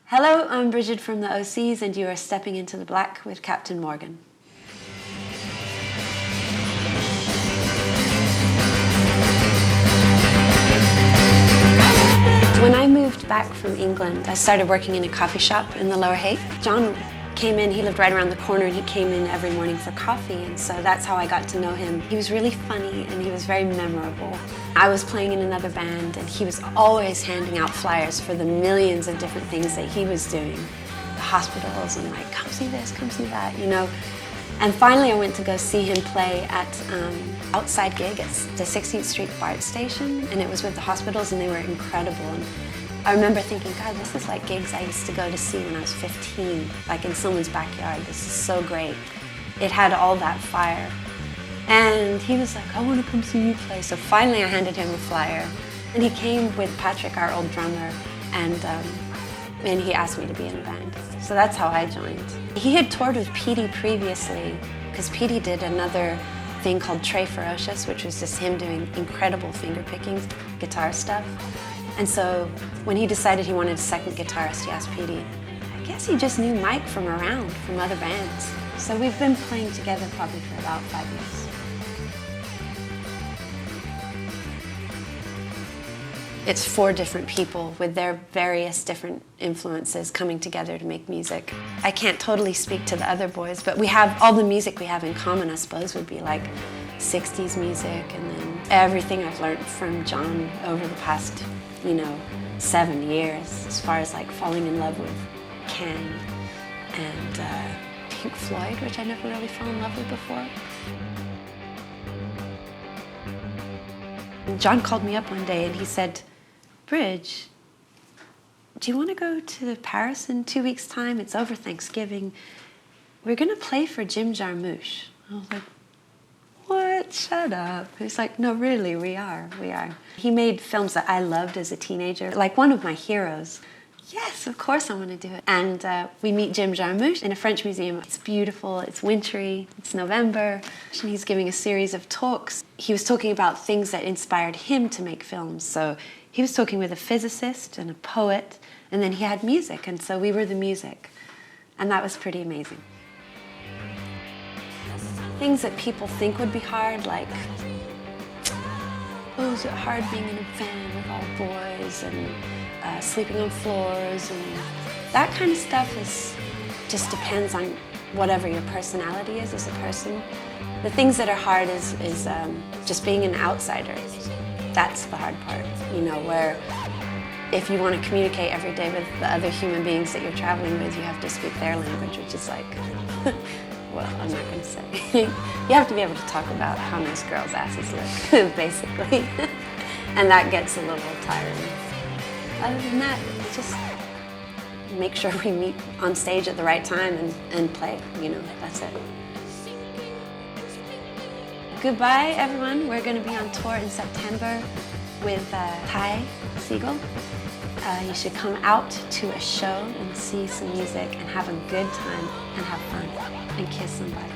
Hello, I'm Bridget from the OCs, and you are stepping into the black with Captain Morgan. When I moved back from England, I started working in a coffee shop in the Lower Haight. John came in, he lived right around the corner, and he came in every morning for coffee, and so that's how I got to know him. He was really funny, and he was very memorable. I was playing in another band, and he was always handing out flyers for the millions of different things that he was doing. The hospitals, and like, come see this, come see that, you know. And finally I went to go see him play at outside gig at the 16th Street BART station, and it was with the hospitals, and they were incredible. And I remember thinking, God, this is like gigs I used to go to see when I was 15, like in someone's backyard. This is so great. It had all that fire. And he was like, I want to come see you play. So finally I handed him a flyer. And he came with Patrick, our old drummer, and he asked me to be in the band. So that's how I joined. He had toured with Petey previously, because Petey did another thing called Trey Ferocious, which was just him doing incredible finger picking guitar stuff. And so when he decided he wanted a second guitarist, he asked Petey. I guess he just knew Mike from around, from other bands. So we've been playing together probably for about 5 years. It's 4 different people with their various different influences coming together to make music. I can't totally speak to the other boys, but we have all the music we have in common, I suppose, would be like 60s music, and then everything I've learned from John over the past 7 years, as far as like falling in love with Ken and Pink Floyd, which I never really fell in love with before. John called me up one day and he said, Bridge, do you want to go to Paris in 2 weeks' time? It's over Thanksgiving. We're going to play for Jim Jarmusch. I was like, what? Shut up. He's like, no, really, we are. He made films that I loved as a teenager, like one of my heroes. Yes, of course I want to do it. And we meet Jim Jarmusch in a French museum. It's beautiful, it's wintry, it's November, and he's giving a series of talks. He was talking about things that inspired him to make films. So he was talking with a physicist and a poet, and then he had music, and so we were the music. And that was pretty amazing. Things that people think would be hard, like, oh, is it hard being in a van with all boys and sleeping on floors, and that kind of stuff just depends on whatever your personality is as a person. The things that are hard is just being an outsider. That's the hard part, where if you want to communicate every day with the other human beings that you're traveling with, you have to speak their language, which is like, well, I'm not going to say. You have to be able to talk about how nice girls' asses look, basically. And that gets a little tiring. Other than that, just make sure we meet on stage at the right time and play, that's it. Goodbye, everyone. We're going to be on tour in September with Ty Segall. You should come out to a show and see some music and have a good time and have fun and kiss somebody.